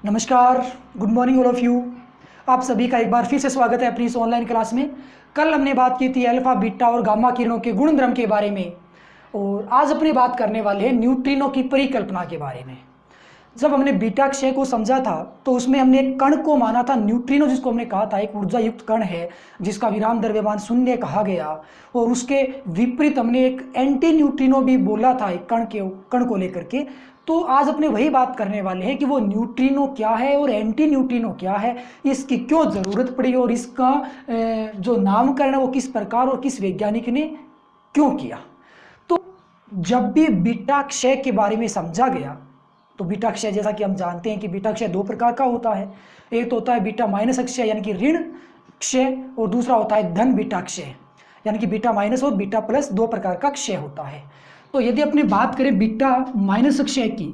नमस्कार, good morning all of you. आप सभी का एक बार फिर से स्वागत है अपनी इस ऑनलाइन क्लास में। कल हमने बात की थी अल्फा, बीटा और गामा किरणों के गुणधर्म के बारे में, और आज अपनी बात करने वाले हैं न्यूट्रिनो की परिकल्पना के बारे में। जब हमने बीटा क्षय को समझा था तो उसमें हमने एक कण को माना था न्यूट्रिनो, जिसको हमने कहा था एक ऊर्जा युक्त कण है जिसका विराम द्रव्यमान शून्य कहा गया, और उसके विपरीत हमने एक एंटी न्यूट्रिनो भी बोला था एक कण को लेकर के। तो आज अपने वही बात करने वाले हैं कि वो न्यूट्रिनो क्या है और एंटी न्यूट्रिनो क्या है, इसकी क्यों ज़रूरत पड़ी और इसका जो नामकरण है वो किस प्रकार और किस वैज्ञानिक ने क्यों किया। तो जब भी बीटा क्षय के बारे में समझा गया तो बीटा क्षय, जैसा कि हम जानते हैं कि बीटा क्षय दो प्रकार का होता है। एक तो होता है बीटा माइनस अक्षय यानी कि ऋण क्षय, और दूसरा होता है धन बीटा क्षय यानी कि बीटा माइनस और बीटा प्लस दो प्रकार का क्षय होता है। तो यदि अपनी बात करें बीटा माइनस अक्षय की,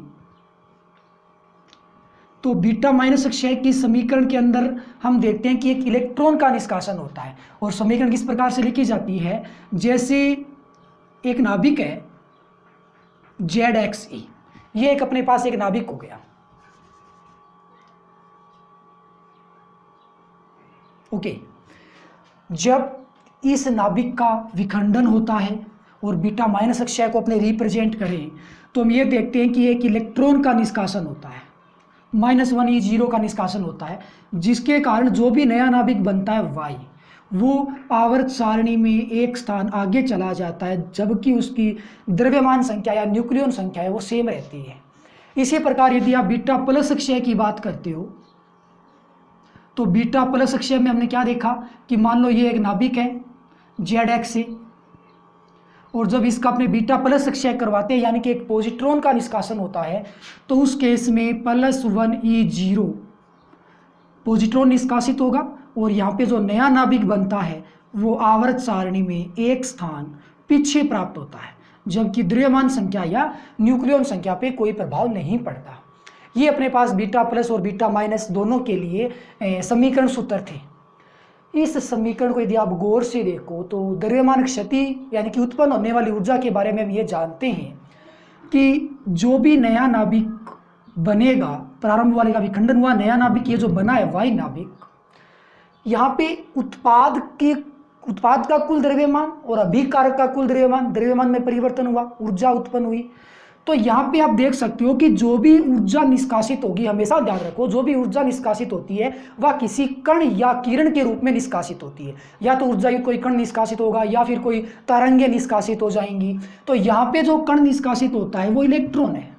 तो बीटा माइनस अक्षय की समीकरण के अंदर हम देखते हैं कि एक इलेक्ट्रॉन का निष्कासन होता है, और समीकरण किस प्रकार से लिखी जाती है, जैसे एक नाभिक है ZXE, ये एक अपने पास एक नाभिक हो गया। ओके, जब इस नाभिक का विखंडन होता है और बीटा माइनस अक्षय को अपने रिप्रेजेंट करें तो हम ये देखते हैं कि एक इलेक्ट्रॉन का निष्कासन होता है, -1E0 का निष्कासन होता है, जिसके कारण जो भी नया नाभिक बनता है Y, वो आवर्त सारणी में एक स्थान आगे चला जाता है, जबकि उसकी द्रव्यमान संख्या या न्यूक्लियन संख्या है वो सेम रहती है। इसी प्रकार यदि आप बीटा प्लस अक्षय की बात करते हो तो बीटा प्लस अक्षय में हमने क्या देखा कि मान लो ये एक नाभिक है ZXE, और जब इसका अपने बीटा प्लस अक्षय करवाते हैं यानी कि एक पॉजिट्रॉन का निष्कासन होता है, तो उस केस में +1E0 पॉजिट्रॉन निष्कासित होगा, और यहाँ पे जो नया नाभिक बनता है वो आवर्त सारणी में एक स्थान पीछे प्राप्त होता है, जबकि द्रव्यमान संख्या या न्यूक्लियन संख्या पे कोई प्रभाव नहीं पड़ता। ये अपने पास बीटा प्लस और बीटा माइनस दोनों के लिए समीकरण सूत्र थे। इस समीकरण को यदि आप गौर से देखो तो द्रव्यमान क्षति यानी कि उत्पन्न होने वाली ऊर्जा के बारे में हम ये जानते हैं कि जो भी नया नाभिक बनेगा, प्रारंभ वाले का विखंडन हुआ नया नाभिक ये जो बना है Y नाभिक, यहाँ पे उत्पाद का कुल द्रव्यमान और अभिकारक का कुल द्रव्यमान में परिवर्तन हुआ, ऊर्जा उत्पन्न हुई। तो यहाँ पे आप देख सकते हो कि जो भी ऊर्जा निष्कासित होगी, हमेशा ध्यान रखो, जो भी ऊर्जा निष्कासित होती है वह किसी कण या किरण के रूप में निष्कासित होती है। या तो ऊर्जा युक्त कोई कण निष्कासित होगा या फिर कोई तरंगें निष्कासित हो जाएंगी। तो यहाँ पे जो कण निष्कासित होता है वो इलेक्ट्रॉन है,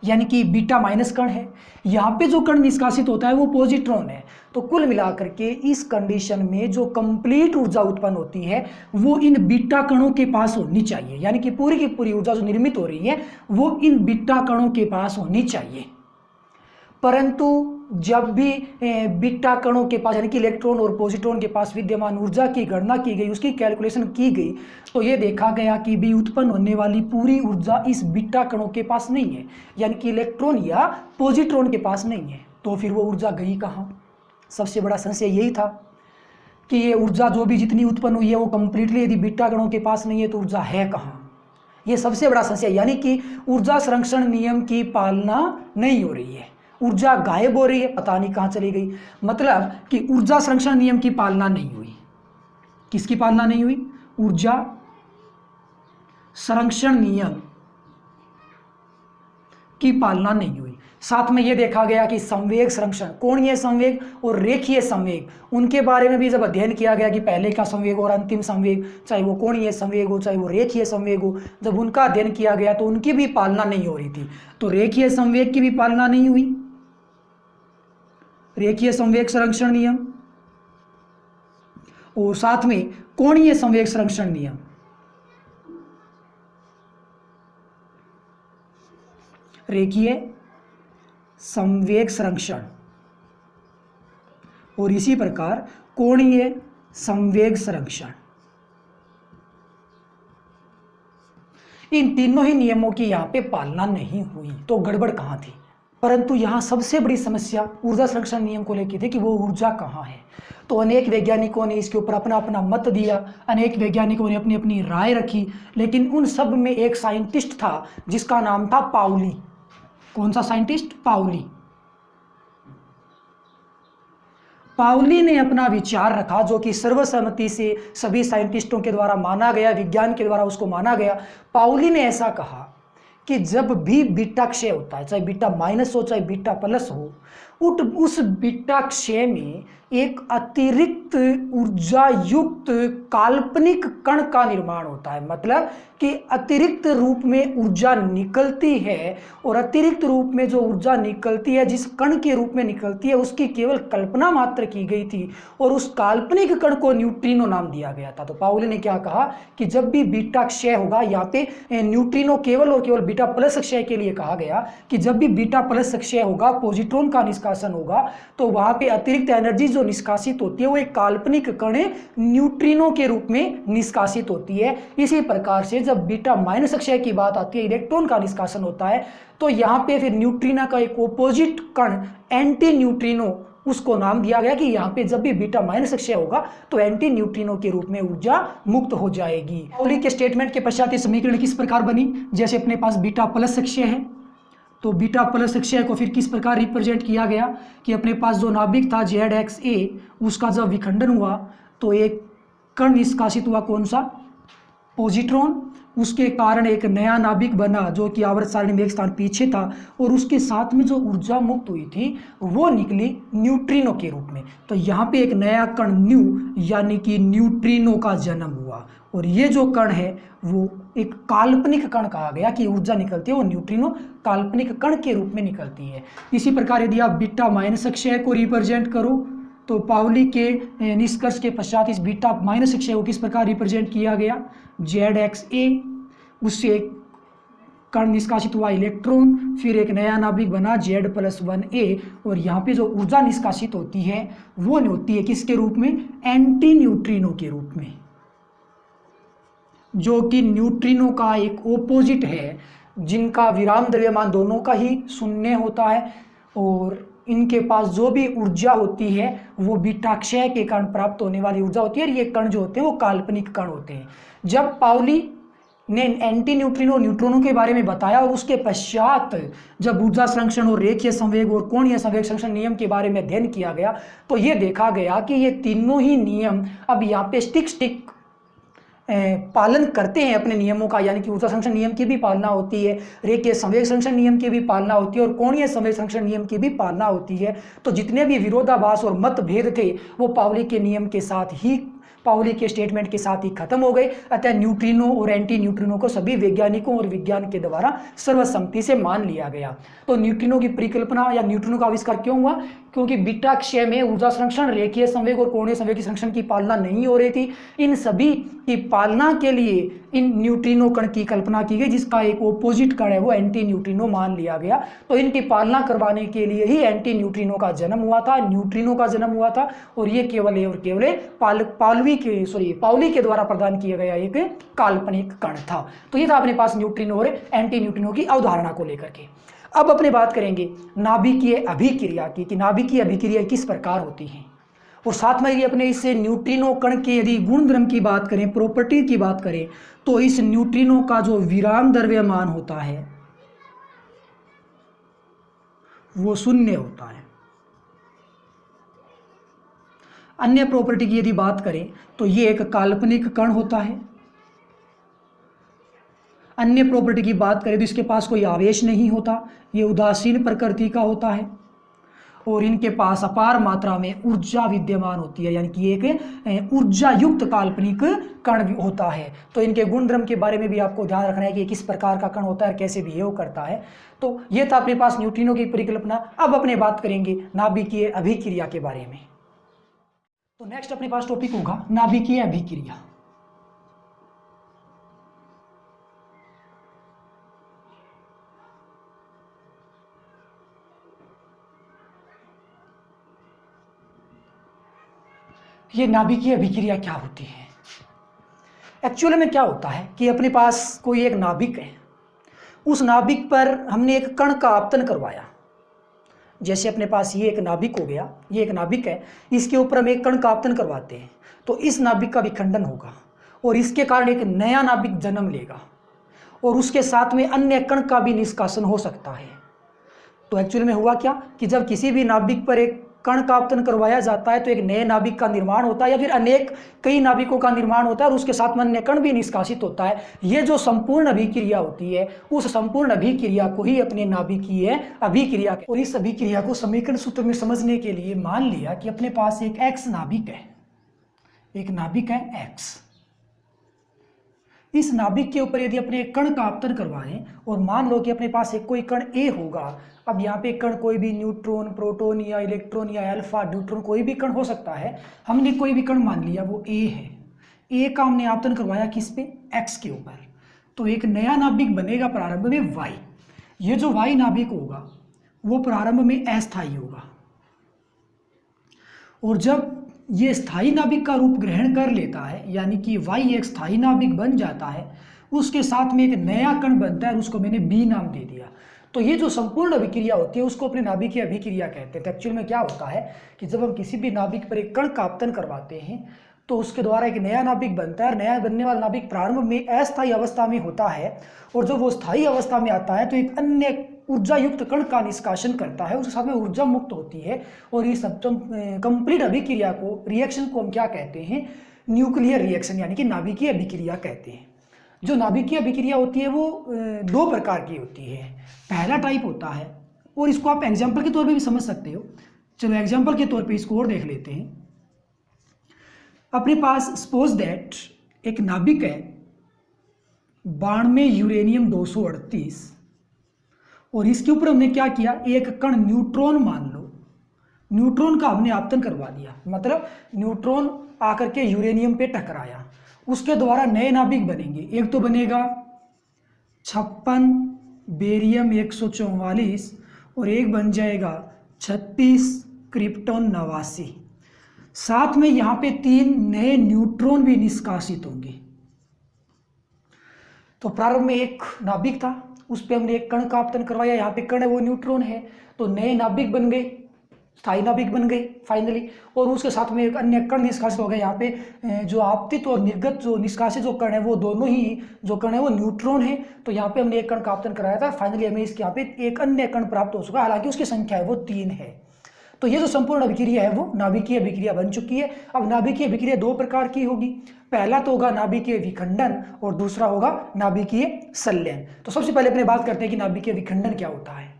यानी कि बीटा माइनस कण है। यहाँ पे जो कण निष्कासित होता है वो पॉजिट्रॉन है। तो कुल मिलाकर के इस कंडीशन में जो कंप्लीट ऊर्जा उत्पन्न होती है वो इन बीटा कणों के पास होनी चाहिए, यानी कि पूरी की पूरी ऊर्जा जो निर्मित हो रही है वो इन बीटा कणों के पास होनी चाहिए। परंतु जब भी बीटा कणों के पास यानी कि इलेक्ट्रॉन और पॉजिट्रॉन के पास विद्यमान ऊर्जा की गणना की गई, उसकी कैलकुलेशन की गई, तो ये देखा गया कि भी उत्पन्न होने वाली पूरी ऊर्जा इस बीटा कणों के पास नहीं है, यानी कि इलेक्ट्रॉन या पॉजिट्रॉन के पास नहीं है। तो फिर वो ऊर्जा गई कहाँ? सबसे बड़ा संशय यही था कि ये ऊर्जा जो भी जितनी उत्पन्न हुई है वो कंप्लीटली यदि बीटा कणों के पास नहीं है तो ऊर्जा है कहाँ? ये सबसे बड़ा संशय, यानी कि ऊर्जा संरक्षण नियम की पालना नहीं हो रही है, ऊर्जा गायब हो रही है, पता नहीं कहाँ चली गई। मतलब कि ऊर्जा संरक्षण नियम की पालना नहीं हुई। किसकी पालना नहीं हुई? ऊर्जा संरक्षण नियम की पालना नहीं हुई। साथ में यह देखा गया कि संवेग संरक्षण, कोणीय संवेग और रेखीय संवेग, उनके बारे में भी जब अध्ययन किया गया कि पहले का संवेग और अंतिम संवेग, चाहे वो कोणीय संवेग हो चाहे वो रेखीय संवेग हो, जब उनका अध्ययन किया गया तो उनकी भी पालना नहीं हो रही थी। तो रेखीय संवेग की भी पालना नहीं हुई, रेखीय संवेग संरक्षण नियम, और साथ में कोणीय संवेग संरक्षण नियम। रेखीय संवेग संरक्षण और इसी प्रकार कोणीय संवेग संरक्षण, इन तीनों ही नियमों की यहां पे पालना नहीं हुई। तो गड़बड़ कहां थी? परंतु यहाँ सबसे बड़ी समस्या ऊर्जा संरक्षण नियम को लेकर थी कि वो ऊर्जा कहाँ है। तो अनेक वैज्ञानिकों ने इसके ऊपर अपना अपना मत दिया, अनेक वैज्ञानिकों ने अपनी अपनी राय रखी, लेकिन उन सब में एक साइंटिस्ट था जिसका नाम था पाउली। कौन सा साइंटिस्ट? पाउली। पाउली ने अपना विचार रखा, जो कि सर्वसम्मति से सभी साइंटिस्टों के द्वारा माना गया, विज्ञान के द्वारा उसको माना गया। पाउली ने ऐसा कहा कि जब भी बीटा क्षय होता है, चाहे बीटा माइनस हो चाहे बीटा प्लस हो, उस बीटा क्षय में एक अतिरिक्त ऊर्जा युक्त काल्पनिक कण का निर्माण होता है। मतलब कि अतिरिक्त रूप में ऊर्जा निकलती है, और अतिरिक्त रूप में जो ऊर्जा निकलती है, जिस कण के रूप में निकलती है, उसकी केवल कल्पना मात्र की गई थी, और उस काल्पनिक कण को न्यूट्रिनो नाम दिया गया था। तो पाउली ने क्या कहा कि जब भी बीटा क्षय होगा, यहाँ पे न्यूट्रिनो केवल और केवल बीटा प्लस क्षय के लिए कहा गया कि जब भी बीटा प्लस क्षय होगा, पॉजिट्रॉन का निष्कासन होगा, तो वहां पे अतिरिक्त एनर्जी जो निष्कासित होती है वो एक काल्पनिक कण न्यूट्रिनो के रूप में निष्कासित होती है। इसी प्रकार से जब बीटा माइनस क्षय की बात आती है, इलेक्ट्रॉन का निष्कासन होता है, तो यहाँ पे फिर न्यूट्रिनो का एक ऑपोजिट कण एंटी न्यूट्रिनो, उसको नाम दिया गया कि यहाँ पे जब भी बीटा माइनस क्षय होगा तो एंटी न्यूट्रिनो के रूप में ऊर्जा मुक्त हो जाएगी। पाउली के स्टेटमेंट के पश्चात समीकरण किस प्रकार बनी? जैसे अपने पास बीटा प्लस क्षय है, तो बीटा प्लस क्षय को फिर किस प्रकार रिप्रेजेंट किया गया कि अपने पास जो नाभिक था ZXA, उसका जब विखंडन हुआ तो एक कण निष्कासित हुआ, कौन सा? पॉजिट्रॉन। उसके कारण एक नया नाभिक बना जो कि आवर्त सारणी में एक स्थान पीछे था, और उसके साथ में जो ऊर्जा मुक्त हुई थी वो निकली न्यूट्रिनो के रूप में। तो यहाँ पे एक नया कण न्यू यानी कि न्यूट्रिनो का जन्म हुआ, और ये जो कण है वो एक काल्पनिक कण कहा गया कि ऊर्जा निकलती है वो न्यूट्रिनो काल्पनिक कण के रूप में निकलती है। इसी प्रकार यदि आप बीटा माइनस क्षय को रिप्रेजेंट करो, तो पाउली के निष्कर्ष के पश्चात इस बीटा माइनस क्षय को किस प्रकार रिप्रेजेंट किया गया? ZXA, उससे एक कण निष्कासित हुआ इलेक्ट्रॉन, फिर एक नया नाभिक बना Z+1A, और यहाँ पे जो ऊर्जा निष्कासित होती है वो होती है किसके रूप में? एंटी न्यूट्रिनो के रूप में, जो कि न्यूट्रिनो का एक ओपोजिट है, जिनका विराम द्रव्यमान दोनों का ही शून्य होता है, और इनके पास जो भी ऊर्जा होती है वो बीटा क्षय के कारण प्राप्त होने वाली ऊर्जा होती है, और ये कण जो होते हैं वो काल्पनिक कण होते हैं। जब पाउली ने एंटी न्यूट्रिनो न्यूट्रॉनों के बारे में बताया, और उसके पश्चात जब ऊर्जा संरक्षण और रेखीय संवेग और कोणीय संवेग संरक्षण नियम के बारे में अध्ययन किया गया, तो ये देखा गया कि ये तीनों ही नियम अब यहाँ पे स्टिक पालन करते हैं अपने नियमों का, यानी कि ऊर्जा संरक्षण नियम की भी पालना होती है, रेखीय संवेग संरक्षण नियम की भी पालना होती है, और कोणीय संवेग संरक्षण नियम की भी पालना होती है। तो जितने भी विरोधाभास और मतभेद थे वो पाउली के नियम के साथ ही, पाउली के स्टेटमेंट के साथ ही खत्म हो गए। अतः न्यूट्रिनो और एंटी न्यूट्रिनो को सभी वैज्ञानिकों और विज्ञान के द्वारा सर्वसम्मति से मान लिया गया। तो न्यूट्रिनो की परिकल्पना या न्यूट्रिनो का आविष्कार क्यों हुआ? क्योंकि बीटा क्षय में ऊर्जा संरक्षण, रेखीय संवेग और कोणीय संवेग संरक्षण की पालना नहीं हो रही थी। इन सभी की पालना के लिए इन न्यूट्रिनो कण की कल्पना की गई, जिसका एक ओपोजिट कण है वो एंटी न्यूट्रिनो मान लिया गया। तो इनकी पालना करवाने के लिए ही एंटी न्यूट्रिनो का जन्म हुआ था, न्यूट्रिनो का जन्म हुआ था, और ये केवल और केवल पाउली के द्वारा प्रदान किया गया एक काल्पनिक कण था। तो ये था अपने पास न्यूट्रिनो और एंटी न्यूट्रिनो की अवधारणा को लेकर के। अब अपने बात करेंगे नाभिकीय अभिक्रिया की, कि नाभिकीय अभिक्रिया किस प्रकार होती है, और साथ में ये अपने इस न्यूट्रिनो कण के यदि गुण धर्म की बात करें, प्रॉपर्टी की बात करें, तो इस न्यूट्रिनो का जो विराम द्रव्यमान होता है वो शून्य होता है। अन्य प्रॉपर्टी की यदि बात करें तो ये एक काल्पनिक कण होता है। अन्य प्रॉपर्टी की बात करें तो इसके पास कोई आवेश नहीं होता, ये उदासीन प्रकृति का होता है, और इनके पास अपार मात्रा में ऊर्जा विद्यमान होती है, यानी कि एक ऊर्जा युक्त काल्पनिक कण होता है। तो इनके गुण धर्म के बारे में भी आपको ध्यान रखना है कि किस प्रकार का कण होता है, कैसे बिहेव करता है। तो ये था अपने पास न्यूट्रिनो की परिकल्पना। अब अपने बात करेंगे नाभिकीय अभिक्रिया के बारे में। तो नेक्स्ट अपने पास टॉपिक होगा नाभिकीय अभिक्रिया। ये नाभिकीय अभिक्रिया क्या होती है? एक्चुअल में क्या होता है कि अपने पास कोई एक नाभिक है, उस नाभिक पर हमने एक कण का आपतन करवाया। जैसे अपने पास ये एक नाभिक हो गया, ये एक नाभिक है, इसके ऊपर हम एक कण का आपतन करवाते हैं, तो इस नाभिक का विखंडन होगा और इसके कारण एक नया नाभिक जन्म लेगा, और उसके साथ में अन्य कण का भी निष्कासन हो सकता है। तो एक्चुअल में हुआ क्या कि जब किसी भी नाभिक पर एक कण का आपतन करवाया जाता है तो एक नए नाभिक का निर्माण होता है या फिर अनेक कई नाभिकों का निर्माण होता है और उसके साथ में अन्य कण भी निष्कासित होता है। ये जो संपूर्ण अभिक्रिया होती है उस संपूर्ण अभिक्रिया को ही अपने नाभिकीय अभिक्रिया। और इस अभिक्रिया को समीकरण सूत्र में समझने के लिए मान लिया कि अपने पास एक एक्स नाभिक है, एक नाभिक है एक्स। इस नाभिक के ऊपर यदि अपने एक कण का आपतन करवाएं और मान लो कि अपने पास एक कोई कण ए होगा। अब यहाँ पे कण कोई भी न्यूट्रॉन, प्रोटॉन या इलेक्ट्रॉन या अल्फा, न्यूट्रॉन कोई भी कण हो सकता है। हमने कोई भी कण मान लिया वो ए है। ए का हमने आपतन करवाया किस पे, एक्स के ऊपर। तो एक नया नाभिक बनेगा प्रारंभ में वाई। ये जो वाई नाभिक होगा वो प्रारंभ में अस्थायी होगा और जब ये स्थायी नाभिक का रूप ग्रहण कर लेता है यानी कि वाई एक स्थायी नाभिक बन जाता है, उसके साथ में एक नया कण बनता है और उसको मैंने बी नाम दे दिया। तो ये जो संपूर्ण अभिक्रिया होती है उसको अपने नाभिकीय अभिक्रिया कहते हैं। तो एक्चुअल में क्या होता है कि जब हम किसी भी नाभिक पर एक कण का आपतन करवाते हैं तो उसके द्वारा एक नया नाभिक बनता है और नया बनने वाला नाभिक प्रारंभ में अस्थायी अवस्था में होता है और जब वो स्थायी अवस्था में आता है तो एक अन्य ऊर्जा युक्त कण का निष्कासन करता है, उसके साथ में ऊर्जा मुक्त होती है। और इस कंप्लीट अभिक्रिया को, रिएक्शन को हम क्या कहते हैं, न्यूक्लियर रिएक्शन यानी कि नाभिकीय अभिक्रिया कहते हैं। जो नाभिकीय अभिक्रिया होती है वो दो प्रकार की होती है। पहला टाइप होता है, और इसको आप एग्जाम्पल के तौर पर भी समझ सकते हो। चलो एग्जाम्पल के तौर पर इसको और देख लेते हैं। अपने पास सपोज दैट एक नाभिक है 92 यूरेनियम 238 और इसके ऊपर हमने क्या किया, एक कण न्यूट्रॉन मान लो, न्यूट्रॉन का हमने आपतन करवा दिया। मतलब न्यूट्रॉन आकर के यूरेनियम पे टकराया, उसके द्वारा नए नाभिक बनेंगे। एक तो बनेगा 56 बेरियम 144 और एक बन जाएगा 36 क्रिप्टॉन 89। साथ में यहाँ पे 3 नए न्यूट्रॉन भी निष्कासित होंगे। तो प्रारंभ में एक नाभिक था, उस पर हमने एक कण का आपतन करवाया। यहाँ पे कण है वो न्यूट्रॉन है, तो नए नाभिक बन गए, स्थायी नाभिक बन गए फाइनली। और उसके साथ में एक अन्य कण निष्कासित हो गए। यहाँ पे जो आपतित और निर्गत जो निष्कासित जो कण है वो दोनों ही जो कण है वो न्यूट्रॉन है। तो यहाँ पे हमने एक कण का आपतन कराया था, फाइनली हमें इसके यहाँ पे एक अन्य कण प्राप्त हो चुका, हालांकि उसकी संख्या है वो 3 है। तो ये जो संपूर्ण अभिक्रिया है वो नाभिकीय अभिक्रिया बन चुकी है। अब नाभिकीय अभिक्रिया 2 प्रकार की होगी। पहला तो होगा नाभिकीय विखंडन और दूसरा होगा नाभिकीय संलयन। तो सबसे पहले अपने बात करते हैं कि नाभिकीय विखंडन क्या होता है।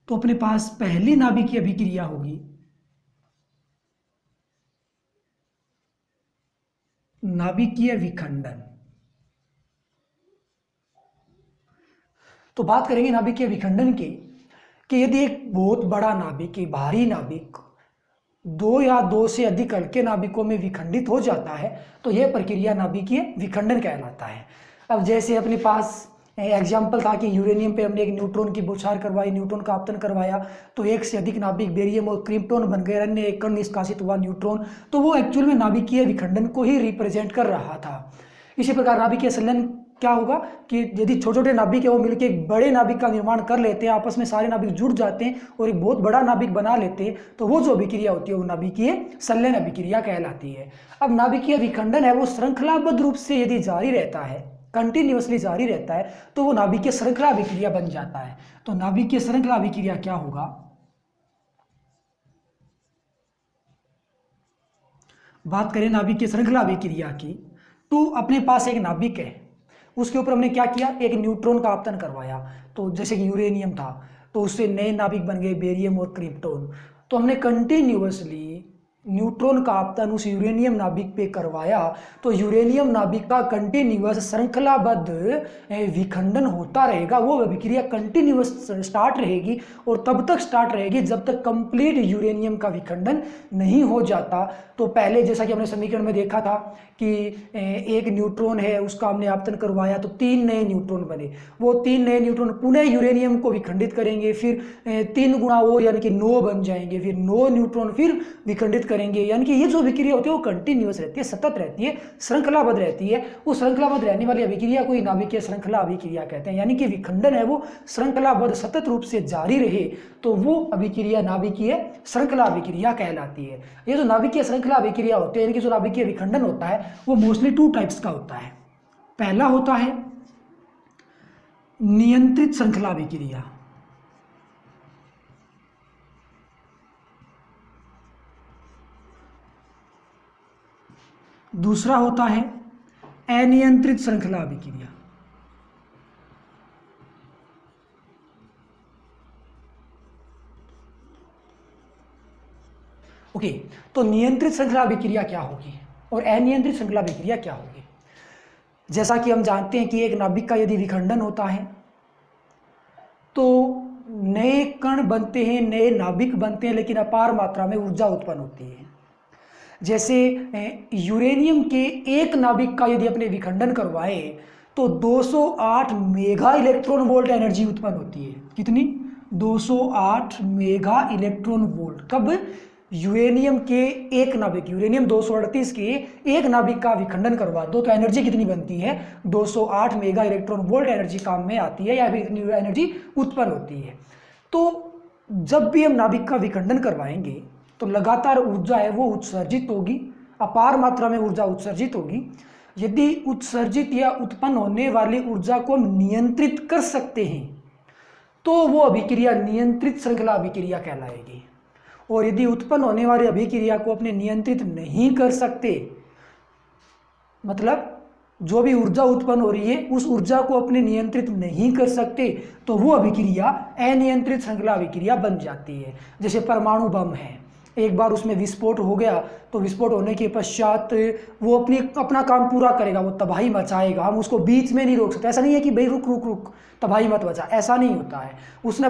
तो अपने पास पहली नाभिकीय अभिक्रिया होगी नाभिकीय विखंडन। तो बात करेंगे नाभिकीय विखंडन की कि यदि एक बहुत बड़ा नाभिक, एक भारी नाभिक 2 या 2 से अधिक हल्के नाभिकों में विखंडित हो जाता है तो यह प्रक्रिया नाभिकीय विखंडन कहलाता है। अब जैसे अपने पास एग्जाम्पल था कि यूरेनियम पे हमने एक न्यूट्रॉन की बौछार करवाई, न्यूट्रॉन का आपतन करवाया, तो एक से अधिक नाभिक बेरियम और क्रिप्टॉन बन गए, अन्य एक कण निष्कासित हुआ न्यूट्रॉन। तो वो एक्चुअल में नाभिकीय विखंडन को ही रिप्रेजेंट कर रहा था। इसी प्रकार नाभिकीय संलयन क्या होगा कि यदि छोटे छोटे नाभिक है वो मिलकर एक बड़े नाभिक का निर्माण कर लेते हैं, आपस में सारे नाभिक जुड़ जाते हैं और एक बहुत बड़ा नाभिक बना लेते हैं, तो वो जो अभिक्रिया होती है वो नाभिकीय संलयन अभिक्रिया कहलाती है। अब नाभिकीय विखंडन है वो श्रृंखलाबद्ध रूप से यदि जारी रहता है, कंटिन्यूअसली जारी रहता है, तो वो नाभिकीय श्रृंखला अभिक्रिया बन जाता है। तो नाभिकीय श्रृंखला अभिक्रिया क्या होगा, बात करें नाभिकीय श्रृंखला अभिक्रिया की, तो अपने पास एक नाभिक है, उसके ऊपर हमने क्या किया, एक न्यूट्रॉन का आपतन करवाया। तो जैसे कि यूरेनियम था तो उससे नए नाभिक बन गए बेरियम और क्रिप्टॉन। तो हमने कंटिन्यूअसली न्यूट्रॉन का आपतन उस यूरेनियम नाभिक पे करवाया, तो यूरेनियम नाभिक का कंटिन्यूअस श्रृंखलाबद्ध विखंडन होता रहेगा। वो अभिक्रिया कंटिन्यूअस स्टार्ट रहेगी और तब तक स्टार्ट रहेगी जब तक कंप्लीट यूरेनियम का विखंडन नहीं हो जाता। तो पहले जैसा कि हमने समीकरण में देखा था कि एक न्यूट्रॉन है, उसका हमने आपतन करवाया तो 3 नए न्यूट्रॉन बने। वो 3 नए न्यूट्रॉन पुनः यूरेनियम को विखंडित करेंगे, फिर 3 गुणा वो यानी कि 9 बन जाएंगे, फिर 9 न्यूट्रॉन फिर विखंडित करेंगे। यानी कि ये जो अभिक्रिया होती है वो कंटिन्यूअस रहती है, सतत रहती है, श्रृंखलाबद्ध रहती है। उस श्रृंखलाबद्ध रहने वाली अभिक्रिया को ही नाभिकीय श्रृंखला अभिक्रिया कहते हैं। यानी कि विखंडन है वो श्रृंखलाबद्ध सतत रूप से जारी रहे तो वो अभिक्रिया नाभिकीय श्रृंखला अभिक्रिया कहलाती है। ये जो नाभिकीय श्रृंखला अभिक्रिया होती है, यानी कि जो नाभिकीय विखंडन होता है वो मोस्टली 2 टाइप्स का होता है। पहला होता है नियंत्रित श्रृंखला अभिक्रिया, दूसरा होता है अनियंत्रित श्रृंखला अभिक्रिया। ओके, तो नियंत्रित श्रृंखला अभिक्रिया क्या होगी और अनियंत्रित श्रृंखला अभिक्रिया क्या होगी? जैसा कि हम जानते हैं कि एक नाभिक का यदि विखंडन होता है तो नए कण बनते हैं, नए नाभिक बनते हैं, लेकिन अपार मात्रा में ऊर्जा उत्पन्न होती है। जैसे यूरेनियम के एक नाभिक का यदि अपने विखंडन करवाएं तो 208 मेगा इलेक्ट्रॉन वोल्ट एनर्जी उत्पन्न होती है। कितनी? 208 मेगा इलेक्ट्रॉन वोल्ट। कब? यूरेनियम के एक नाभिक, यूरेनियम 238 के एक नाभिक का विखंडन करवा दो तो एनर्जी कितनी बनती है? 208 मेगा इलेक्ट्रॉन वोल्ट एनर्जी काम में आती है या फिर इतनी एनर्जी उत्पन्न होती है। तो जब भी हम नाभिक का विखंडन करवाएंगे तो लगातार ऊर्जा है वो उत्सर्जित होगी, अपार मात्रा में ऊर्जा उत्सर्जित होगी। यदि उत्सर्जित या उत्पन्न होने वाली ऊर्जा को हम नियंत्रित कर सकते हैं तो वो अभिक्रिया नियंत्रित श्रृंखला अभिक्रिया कहलाएगी। और यदि उत्पन्न होने वाली अभिक्रिया को अपने नियंत्रित नहीं कर सकते, मतलब जो भी ऊर्जा उत्पन्न हो रही है उस ऊर्जा को अपने नियंत्रित नहीं कर सकते, तो वो अभिक्रिया अनियंत्रित श्रृंखला अभिक्रिया बन जाती है। जैसे परमाणु बम है, एक बार उसमें विस्फोट हो गया तो विस्फोट होने के पश्चात वो अपना काम पूरा करेगा, वो तबाही मचाएगा। हम उसको बीच में नहीं रोक सकते। ऐसा नहीं है कि भाई रुक रुक रुक तबाही मत मचा, ऐसा नहीं होता है। उसने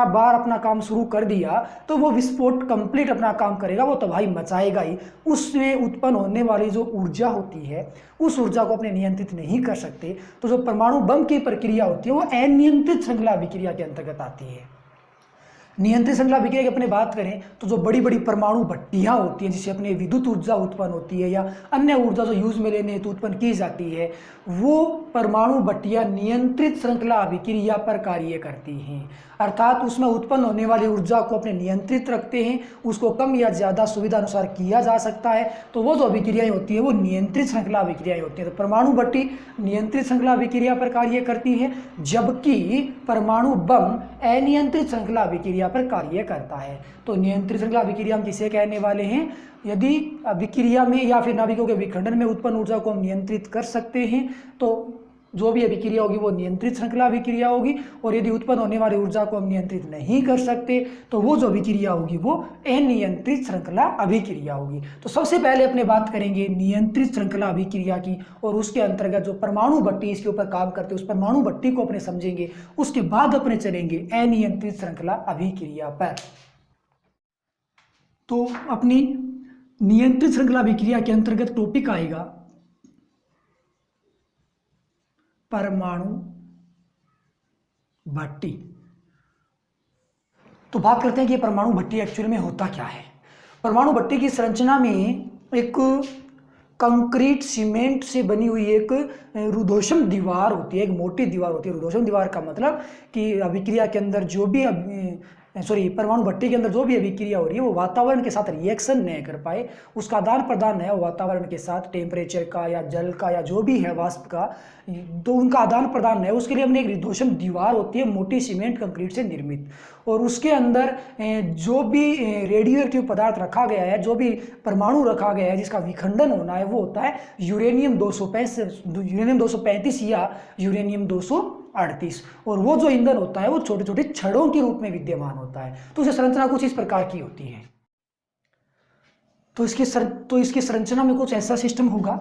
बार अपना काम शुरू कर दिया तो वो विस्फोट कंप्लीट अपना काम करेगा, वो तबाही मचाएगा ही। उसमें उत्पन्न होने वाली जो ऊर्जा होती है उस ऊर्जा को अपने नियंत्रित नहीं कर सकते। तो जो परमाणु बम की प्रक्रिया होती है वो अनियंत्रित श्रृंखला अभिक्रिया के अंतर्गत आती है। नियंत्रित श्रृंखला अभिक्रिया की अपने बात करें तो जो बड़ी बड़ी परमाणु भट्टियाँ होती हैं जिससे अपने विद्युत ऊर्जा उत्पन्न होती है या अन्य ऊर्जा जो यूज में लेने हेतु उत्पन्न की जाती है, वो परमाणु भट्टियाँ नियंत्रित श्रृंखला अभिक्रिया पर कार्य करती हैं। अर्थात उसमें उत्पन्न होने वाली ऊर्जा को अपने नियंत्रित रखते हैं, उसको कम या ज़्यादा सुविधा अनुसार किया जा सकता है। तो वो जो अभिक्रियाएँ होती है वो नियंत्रित श्रृंखला अभिक्रियाएँ होती हैं। तो परमाणु भट्टी नियंत्रित श्रृंखला अभिक्रिया पर कार्य करती है, जबकि परमाणु बम अनियंत्रित श्रृंखला अभिक्रिया पर कार्य करता है। तो नियंत्रित श्रृंखला अभिक्रिया हम किसे कहने वाले हैं? यदि अभिक्रिया में या फिर नाभिकों के विखंडन में उत्पन्न ऊर्जा को हम नियंत्रित कर सकते हैं तो जो भी अभिक्रिया होगी वो नियंत्रित श्रृंखला अभिक्रिया होगी। और यदि उत्पन्न होने वाली ऊर्जा को हम नियंत्रित नहीं कर सकते तो वो जो अभिक्रिया होगी वो अनियंत्रित श्रृंखला अभिक्रिया होगी। तो सबसे पहले अपने बात करेंगे नियंत्रित श्रृंखला अभिक्रिया की, और उसके अंतर्गत जो परमाणु भट्टी इसके ऊपर काम करते हैं उस परमाणु भट्टी को अपने समझेंगे। उसके बाद अपने चलेंगे अनियंत्रित श्रृंखला अभिक्रिया पर। तो अपनी नियंत्रित श्रृंखला अभिक्रिया के अंतर्गत टॉपिक आएगा परमाणु भट्टी। तो बात करते हैं कि परमाणु भट्टी एक्चुअली में होता क्या है। परमाणु भट्टी की संरचना में एक कंक्रीट सीमेंट से बनी हुई एक रुद्धोष्म दीवार होती है, एक मोटी दीवार होती है। रुद्धोष्म दीवार का मतलब कि अभिक्रिया के अंदर जो भी परमाणु भट्टी के अंदर जो भी अभिक्रिया हो रही है वो वातावरण के साथ रिएक्शन नहीं कर पाए, उसका आदान प्रदान है वो वातावरण के साथ टेम्परेचर का या जल का या जो भी है वाष्प का, तो उनका आदान प्रदान है। उसके लिए हमने एक रुद्धोष्म दीवार होती है मोटी सीमेंट कंक्रीट से निर्मित, और उसके अंदर जो भी रेडियो एक्टिव पदार्थ रखा गया है, जो भी परमाणु रखा गया है जिसका विखंडन होना है वो होता है यूरेनियम 235 या यूरेनियम 238। और वो जो ईंधन होता है वो छोटे छोटे छड़ों के रूप में विद्यमान होता है। तो उसकी संरचना कुछ इस प्रकार की होती है। तो इसकी संरचना में कुछ ऐसा सिस्टम होगा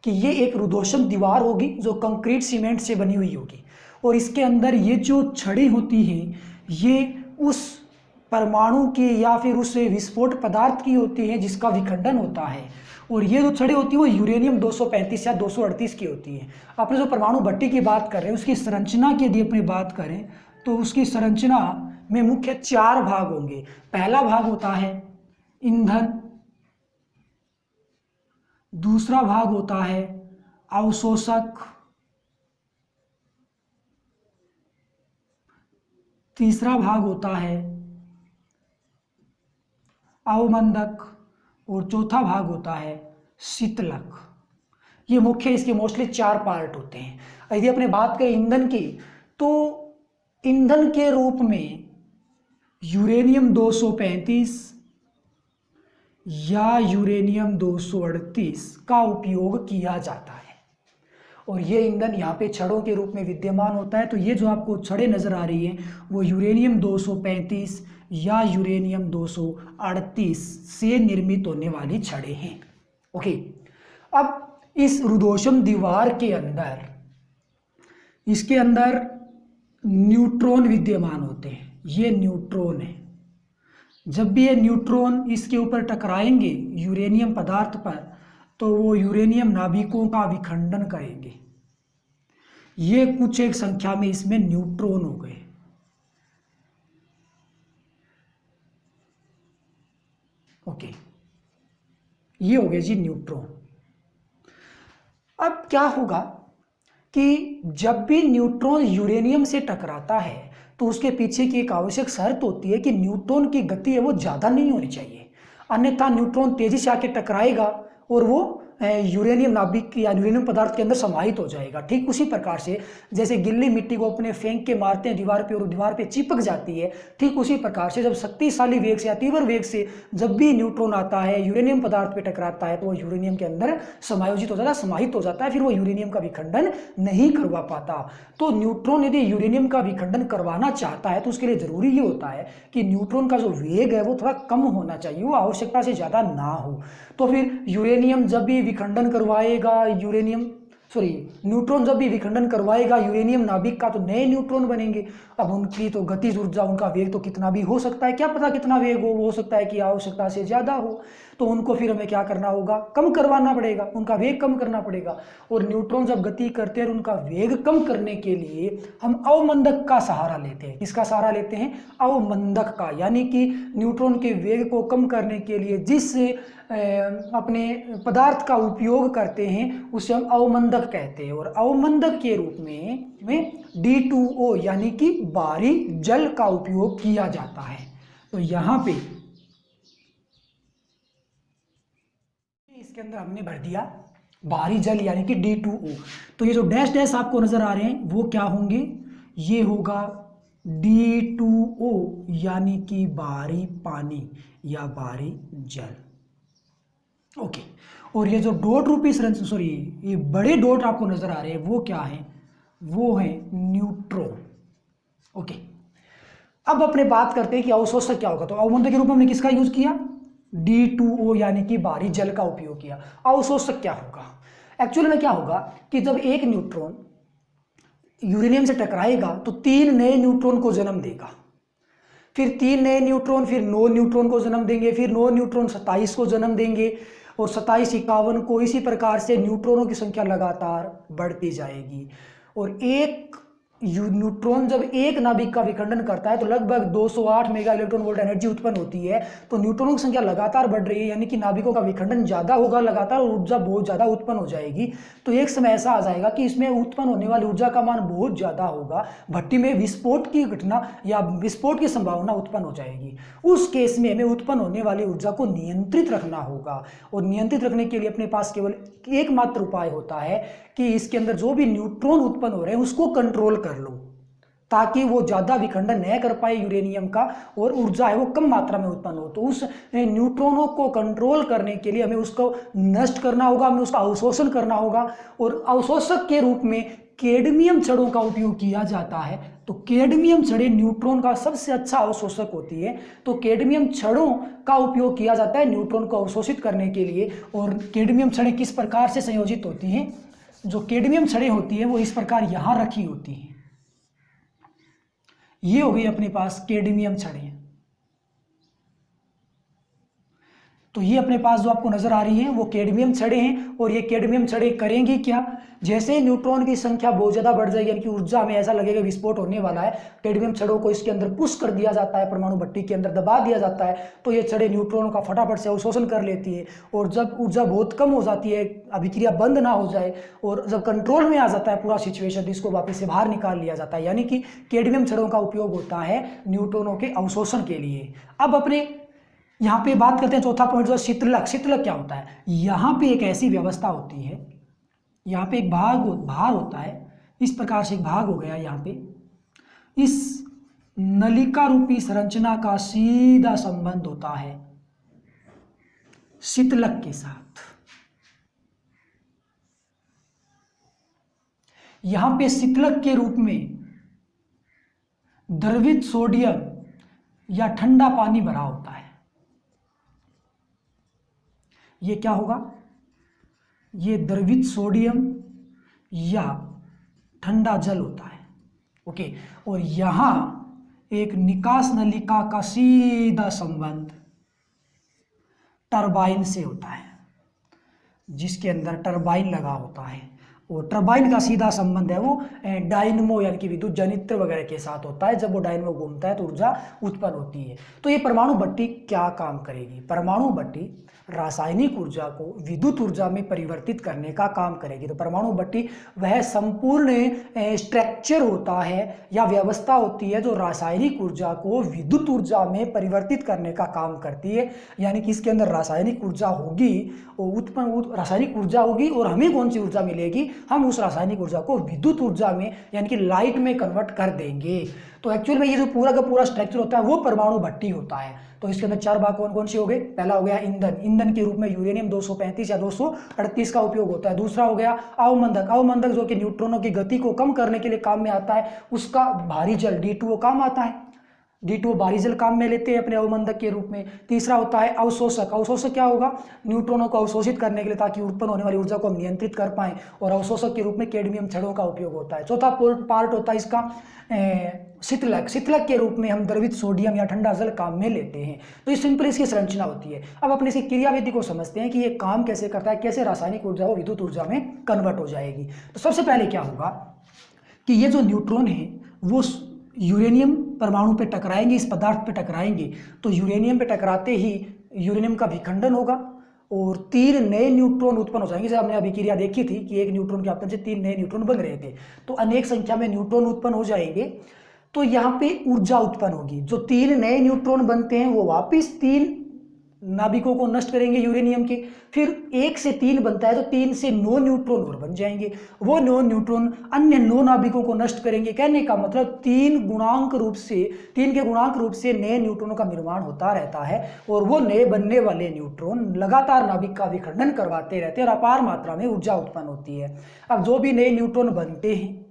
कि ये एक रुद्धोष्म दीवार होगी जो कंक्रीट सीमेंट से बनी हुई होगी, और इसके अंदर ये जो छड़ें होती हैं ये उस परमाणु के या फिर उस विस्फोट पदार्थ की होती है जिसका विखंडन होता है। और ये जो छड़ें होती है वो यूरेनियम 235 या 238 की होती है। अपने जो परमाणु भट्टी की बात कर रहे हैं उसकी संरचना की यदि अपनी बात करें तो उसकी संरचना में मुख्य 4 भाग होंगे। पहला भाग होता है ईंधन, दूसरा भाग होता है अवशोषक, तीसरा भाग होता है अवमंदक, और चौथा भाग होता है शीतलक। ये मुख्य इसके मोस्टली 4 पार्ट होते हैं। यदि अपने बात करें ईंधन की, तो ईंधन के रूप में यूरेनियम 235 या यूरेनियम 238 का उपयोग किया जाता है, और ये ईंधन यहाँ पे छड़ों के रूप में विद्यमान होता है। तो ये जो आपको छड़ें नज़र आ रही हैं वो यूरेनियम 235 या यूरेनियम 238 से निर्मित होने वाली छड़ें हैं। ओके, अब इस रुद्धोष्म दीवार के अंदर, इसके अंदर न्यूट्रॉन विद्यमान होते हैं। ये न्यूट्रॉन है। जब भी ये न्यूट्रॉन इसके ऊपर टकराएंगे यूरेनियम पदार्थ पर, तो वो यूरेनियम नाभिकों का विखंडन करेंगे। ये कुछ एक संख्या में इसमें न्यूट्रॉन हो गए। ओके, ये हो गए जी न्यूट्रॉन। अब क्या होगा कि जब भी न्यूट्रॉन यूरेनियम से टकराता है तो उसके पीछे की एक आवश्यक शर्त होती है कि न्यूट्रॉन की गति है वो ज़्यादा नहीं होनी चाहिए, अन्यथा न्यूट्रॉन तेजी से आके टकराएगा और वो यूरेनियम नाभिक या यूरेनियम पदार्थ के अंदर समाहित हो जाएगा। ठीक उसी प्रकार से जैसे गिल्ली मिट्टी को अपने फेंक के मारते हैं दीवार पे और दीवार पे चिपक जाती है, ठीक उसी प्रकार से जब शक्तिशाली वेग से या तीव्र वेग से जब भी न्यूट्रॉन आता है यूरेनियम पदार्थ पे टकराता है तो वो यूरेनियम के अंदर समायोजित हो जाता है, समाहित हो जाता है, फिर वो यूरेनियम का विखंडन नहीं करवा पाता। तो न्यूट्रॉन यदि यूरेनियम का विखंडन करवाना चाहता है तो उसके लिए ज़रूरी ये होता है कि न्यूट्रॉन का जो वेग है वो थोड़ा कम होना चाहिए, वो आवश्यकता से ज़्यादा ना हो। तो फिर यूरेनियम जब भी विखंडन करवाएगा न्यूट्रॉन जब भी विखंडन करवाएगा यूरेनियम नाभिक का, तो नए न्यूट्रॉन बनेंगे। अब उनकी तो गतिज ऊर्जा, उनका वेग तो कितना भी हो सकता है, क्या पता कितना वेग हो सकता है कि आवश्यकता से ज़्यादा हो, तो उनको फिर हमें क्या करना होगा, कम करवाना पड़ेगा, उनका वेग कम करना पड़ेगा। और न्यूट्रॉन जब गति करते हैं उनका वेग कम करने के लिए हम अवमंदक का सहारा लेते हैं। किसका सहारा लेते हैं? अवमंदक का, यानी कि न्यूट्रॉन के वेग को कम करने के लिए जिस अपने पदार्थ का उपयोग करते हैं उसे हम अवमंदक कहते हैं। और अवमंदक के रूप में D2O यानी कि बाहरी जल का उपयोग किया जाता है। तो यहाँ पे इसके अंदर हमने भर दिया बाहरी जल यानी कि D2O। तो ये जो डैश डैश आपको नजर आ रहे हैं वो क्या होंगे? ये होगा D2O यानी कि बाहरी पानी या बाहरी जल। ओके, और ये जो डॉट रूपी ये बड़े डॉट आपको नजर आ रहे हैं वो क्या है? वो है न्यूट्रॉन। ओके, अब अपने बात करते हैं कि अवशोषक क्या होगा। तो अवमंदक के रूप में हमने किसका यूज किया? D2O यानी कि बाहरी जल का उपयोग किया। अवशोषक क्या होगा? एक्चुअली में क्या होगा कि जब एक न्यूट्रॉन यूरेनियम से टकराएगा तो 3 नए न्यूट्रॉन को जन्म देगा, फिर 3 नए न्यूट्रॉन फिर 9 न्यूट्रॉन को जन्म देंगे, फिर 9 न्यूट्रॉन 27 को जन्म देंगे, और 27 51 को। इसी प्रकार से न्यूट्रॉनों की संख्या लगातार बढ़ती जाएगी। और एक न्यूट्रॉन जब एक नाभिक का विखंडन करता है तो लगभग 208 मेगा इलेक्ट्रॉन वोल्ट एनर्जी उत्पन्न होती है। तो न्यूट्रॉनों की संख्या लगातार बढ़ रही है, यानी कि नाभिकों का विखंडन ज़्यादा होगा लगातार, और ऊर्जा बहुत ज़्यादा उत्पन्न हो जाएगी। तो एक समय ऐसा आ जाएगा कि इसमें उत्पन्न होने वाली ऊर्जा का मान बहुत ज़्यादा होगा, भट्टी में विस्फोट की घटना या विस्फोट की संभावना उत्पन्न हो जाएगी। उस केस में हमें उत्पन्न होने वाली ऊर्जा को नियंत्रित रखना होगा, और नियंत्रित रखने के लिए अपने पास केवल एकमात्र उपाय होता है कि इसके अंदर जो भी न्यूट्रॉन उत्पन्न हो रहे हैं उसको कंट्रोल कर लो, ताकि वो ज़्यादा विखंडन न कर पाए यूरेनियम का, और ऊर्जा है वो कम मात्रा में उत्पन्न हो। तो उस न्यूट्रॉनों को कंट्रोल करने के लिए हमें उसको नष्ट करना होगा, हमें उसका अवशोषण करना होगा। और अवशोषक के रूप में कैडमियम छड़ों का उपयोग किया जाता है। तो कैडमियम छड़ें न्यूट्रॉन का सबसे अच्छा अवशोषक होती है। तो कैडमियम छड़ों का उपयोग किया जाता है न्यूट्रॉन को अवशोषित करने के लिए। और कैडमियम छड़ें किस प्रकार से संयोजित होती हैं? जो कैडमियम छड़ें होती हैं वो इस प्रकार यहाँ रखी होती हैं। ये हो गई अपने पास कैडमियम छड़ें। तो ये अपने पास जो आपको नजर आ रही हैं वो कैडमियम छड़ें हैं। और ये कैडमियम छड़ें करेंगी क्या? जैसे ही न्यूट्रॉन की संख्या बहुत ज़्यादा बढ़ जाएगी, यानी कि ऊर्जा में ऐसा लगेगा विस्फोट होने वाला है, कैडमियम छड़ों को इसके अंदर पुश कर दिया जाता है, परमाणु भट्टी के अंदर दबा दिया जाता है। तो ये छड़ें न्यूट्रॉनों का फटाफट से अवशोषण कर लेती है। और जब ऊर्जा बहुत कम हो जाती है, अभिक्रिया बंद ना हो जाए, और जब कंट्रोल में आ जाता है पूरा सिचुएशन, तो इसको वापस से बाहर निकाल लिया जाता है। यानी कि कैडमियम छड़ों का उपयोग होता है न्यूट्रॉनों के अवशोषण के लिए। अब अपने यहाँ पे बात करते हैं चौथा पॉइंट, जो शीतलक। शीतलक क्या होता है? यहाँ पे एक ऐसी व्यवस्था होती है यहाँ पे एक भार होता है, इस प्रकार से एक भाग हो गया यहाँ पे। इस नलिका रूपी संरचना का सीधा संबंध होता है शीतलक के साथ। यहां पे शीतलक के रूप में द्रवित सोडियम या ठंडा पानी भरा होता है। ये क्या होगा? ये द्रवित सोडियम या ठंडा जल होता है। ओके, और यहां एक निकास नलिका का सीधा संबंध टरबाइन से होता है, जिसके अंदर टरबाइन लगा होता है। और टरबाइन का सीधा संबंध है वो डायनमो यानी कि विद्युत जनित्र वगैरह के साथ होता है। जब वो डायनमो घूमता है तो ऊर्जा उत्पन्न होती है। तो ये परमाणु भट्टी क्या काम करेगी? परमाणु भट्टी रासायनिक ऊर्जा को विद्युत ऊर्जा में परिवर्तित करने का काम करेगी। तो परमाणु भट्टी वह संपूर्ण स्ट्रक्चर होता है या व्यवस्था होती है जो रासायनिक ऊर्जा को विद्युत ऊर्जा में परिवर्तित करने का काम करती है। यानी कि इसके अंदर रासायनिक ऊर्जा होगी, उत्पन्न रासायनिक ऊर्जा होगी, और हमें कौन सी ऊर्जा मिलेगी? हम उस रासायनिक ऊर्जा को विद्युत ऊर्जा में यानी कि लाइट में कन्वर्ट कर देंगे। तो एक्चुअल में ये जो पूरा का पूरा स्ट्रक्चर होता है वो परमाणु भट्टी होता है। तो इसके अंदर 4 भाग कौन कौन से हो गए? पहला हो गया ईंधन। ईंधन के रूप में यूरेनियम 235 या 238 का उपयोग होता है। दूसरा हो गया अवमंदक। अवमंदक जो कि न्यूट्रॉनों की गति को कम करने के लिए काम में आता है, उसका भारी जल D2O काम आता है। D2O भारी जल काम में लेते हैं अपने अवमंदक के रूप में। तीसरा होता है अवशोषक। अवशोषक क्या होगा? न्यूट्रॉनों को अवशोषित करने के लिए, ताकि उत्पन्न होने वाली ऊर्जा को हम नियंत्रित कर पाएं, और अवशोषक के रूप में कैडमियम छड़ों का उपयोग होता है। चौथा पार्ट होता है इसका शीतलक। शीतलक के रूप में हम द्रवित सोडियम या ठंडा जल काम में लेते हैं। तो ये सिंपल इसकी संरचना होती है। अब अपने इसकी क्रियाविधि को समझते हैं कि ये काम कैसे करता है, कैसे रासायनिक ऊर्जा वो विद्युत ऊर्जा में कन्वर्ट हो जाएगी। तो सबसे पहले क्या होगा कि ये जो न्यूट्रॉन है वो यूरेनियम परमाणु पे टकराएंगे, इस पदार्थ पे टकराएंगे। तो यूरेनियम पे टकराते ही यूरेनियम का विखंडन होगा और 3 नए न्यूट्रॉन उत्पन्न हो जाएंगे। जैसे हमने अभिक्रिया देखी थी कि एक न्यूट्रॉन के आपतन से 3 नए न्यूट्रॉन बन रहे थे, तो अनेक संख्या में न्यूट्रॉन उत्पन्न हो जाएंगे। तो यहाँ पे ऊर्जा उत्पन्न होगी। जो 3 नए न्यूट्रॉन बनते हैं वो वापिस 3 नाभिकों को नष्ट करेंगे यूरेनियम के। फिर 1 से 3 बनता है तो 3 से 9 न्यूट्रॉन और बन जाएंगे। वो 9 न्यूट्रॉन अन्य 9 नाभिकों को नष्ट करेंगे। कहने का मतलब 3 के गुणांक रूप से नए न्यूट्रॉनों का निर्माण होता रहता है, और वो नए बनने वाले न्यूट्रॉन लगातार नाभिक का विखंडन करवाते रहते हैं और अपार मात्रा में ऊर्जा उत्पन्न होती है। अब जो भी नए न्यूट्रॉन बनते हैं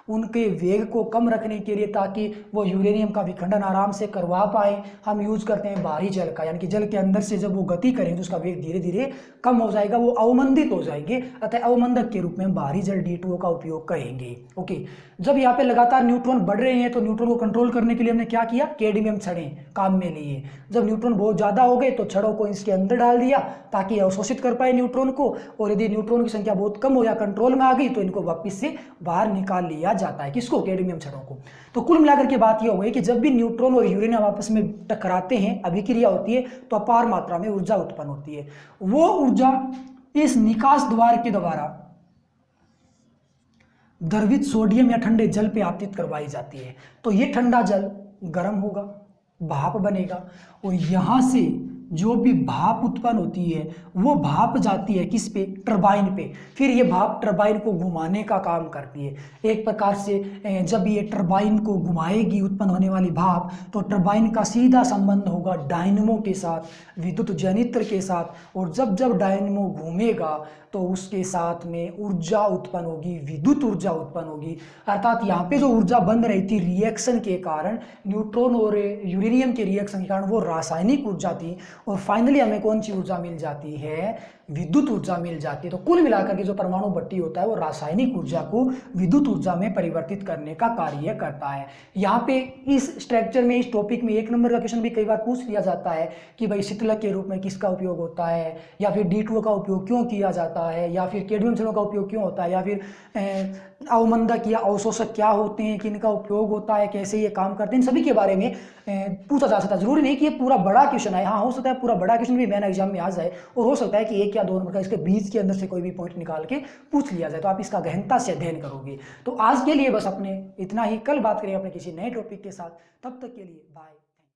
उनके वेग को कम रखने के लिए, ताकि वो यूरेनियम का विखंडन आराम से करवा पाए, हम यूज करते हैं बाहरी जल का। यानी कि जल के अंदर से जब वो गति करें तो उसका वेग धीरे धीरे कम हो जाएगा, वो अवमंदित हो जाएंगे। अतः अवमंदक के रूप में हम बाहरी जल D2O का उपयोग करेंगे। ओके, जब यहाँ पे लगातार न्यूट्रॉन बढ़ रहे हैं तो न्यूट्रॉन को कंट्रोल करने के लिए हमने क्या किया? कैडमियम छड़ें काम में लिए। जब न्यूट्रॉन बहुत ज़्यादा हो गए तो छड़ों को इसके अंदर डाल दिया ताकि अवशोषित कर पाए न्यूट्रॉन को, और यदि न्यूट्रॉन की संख्या बहुत कम हो या कंट्रोल में आ गई तो इनको वापस से बाहर निकाल लिया जाता है। किसको? कैडमियम छड़ों को। तो कुल मिलाकर के बात यह हो गई कि जब भी न्यूट्रॉन और यूरेनियम आपस में टकराते हैं, अभिक्रिया होती है, तो अपार मात्रा में ऊर्जा उत्पन्न होती है। वो ऊर्जा इस निकास द्वार के द्वारा द्रवित सोडियम या ठंडे जल पे आपतित करवाई जाती है। तो ये ठंडा जल गर्म होगा, भाप बनेगा, और यहां से जो भी भाप उत्पन्न होती है वो भाप जाती है किस पे? टरबाइन पे। फिर ये भाप टरबाइन को घुमाने का काम करती है। एक प्रकार से जब ये टरबाइन को घुमाएगी उत्पन्न होने वाली भाप, तो टरबाइन का सीधा संबंध होगा डायनमो के साथ, विद्युत जनित्र के साथ। और जब जब डायनमो घूमेगा तो उसके साथ में ऊर्जा उत्पन्न होगी, विद्युत ऊर्जा उत्पन्न होगी। अर्थात यहाँ पे जो ऊर्जा बन रही थी रिएक्शन के कारण, न्यूट्रॉन और यूरेनियम के रिएक्शन के कारण, वो रासायनिक ऊर्जा थी, और फाइनली हमें कौन सी ऊर्जा मिल जाती है? विद्युत ऊर्जा मिल जाती है। तो कुल मिलाकर के जो परमाणु भट्टी होता है वो रासायनिक ऊर्जा को विद्युत ऊर्जा में परिवर्तित करने का कार्य करता है। यहाँ पे इस स्ट्रक्चर में, इस टॉपिक में 1 नंबर का क्वेश्चन भी कई बार पूछ लिया जाता है कि भाई शीतलक के रूप में किसका उपयोग होता है, या फिर D2O का उपयोग क्यों किया जाता है, या फिर कैडमियम छड़ों का उपयोग क्यों होता है, या फिर अवमंदक या अवशोषक क्या होते हैं, किनका उपयोग होता है, कैसे ये काम करते हैं, इन सभी के बारे में पूछा जा सकता है। जरूरी नहीं कि ये पूरा बड़ा क्वेश्चन आए। हाँ, हो सकता है पूरा बड़ा क्वेश्चन भी मेन एग्जाम में आ जाए, और हो सकता है कि 1 या 2 नंबर का इसके बीच के अंदर से कोई भी पॉइंट निकाल के पूछ लिया जाए, तो आप इसका गहनता से अध्ययन करोगे। तो आज के लिए बस अपने इतना ही। कल बात करेंगे अपने किसी नए टॉपिक के साथ। तब तक के लिए बाय।